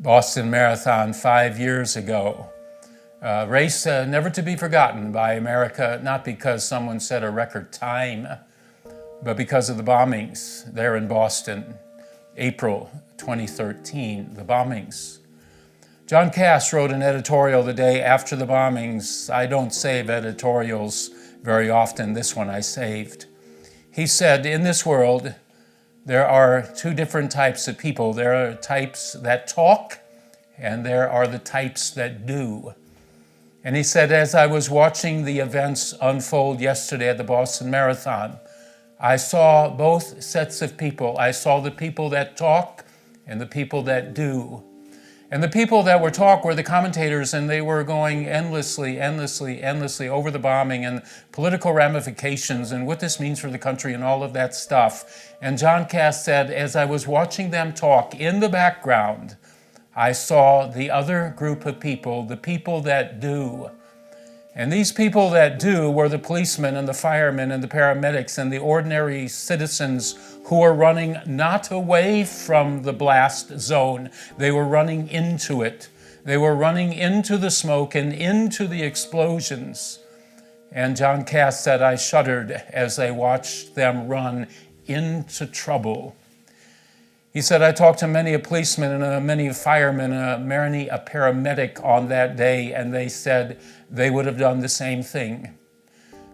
Boston Marathon 5 years ago. Race never to be forgotten by America, not because someone set a record time, but because of the bombings there in Boston, April 2013, the bombings. John Cass wrote an editorial the day after the bombings. I don't save editorials very often. This one I saved. He said, in this world, there are two different types of people. There are types that talk, and there are the types that do. And he said, as I was watching the events unfold yesterday at the Boston Marathon, I saw both sets of people. I saw the people that talk and the people that do. And the people that were talk were the commentators, and they were going endlessly over the bombing and political ramifications and what this means for the country and all of that stuff. And John Cass said, as I was watching them talk in the background, I saw the other group of people, the people that do. And these people that do were the policemen and the firemen and the paramedics and the ordinary citizens who are running not away from the blast zone. They were running into it. They were running into the smoke and into the explosions. And John Cass said, I shuddered as I watched them run into trouble. He said, I talked to many a policeman and many firemen, many a paramedic on that day, and they said they would have done the same thing.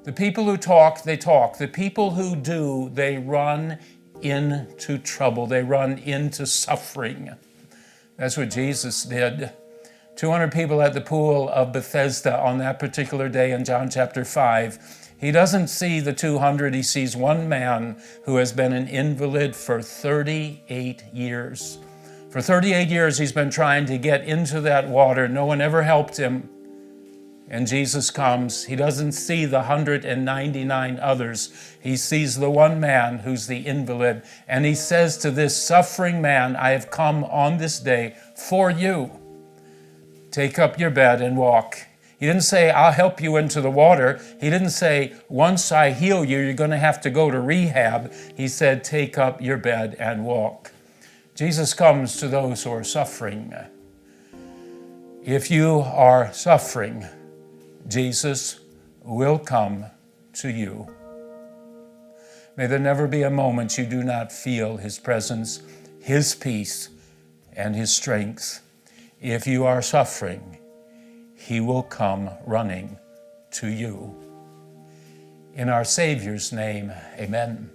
The people who talk, they talk. The people who do, they run into trouble. They run into suffering. That's what Jesus did. 200 people at the pool of Bethesda on that particular day in John chapter 5. He doesn't see the 200. He sees one man who has been an invalid for 38 years. For 38 years, he's been trying to get into that water. No one ever helped him. And Jesus comes. He doesn't see the 199 others. He sees the one man who's the invalid. And he says to this suffering man, I have come on this day for you. Take up your bed and walk. He didn't say, I'll help you into the water. He didn't say, once I heal you, you're going to have to go to rehab. He said, take up your bed and walk. Jesus comes to those who are suffering. If you are suffering, Jesus will come to you. May there never be a moment you do not feel His presence, His peace, and His strength. If you are suffering, He will come running to you. In our Savior's name, amen.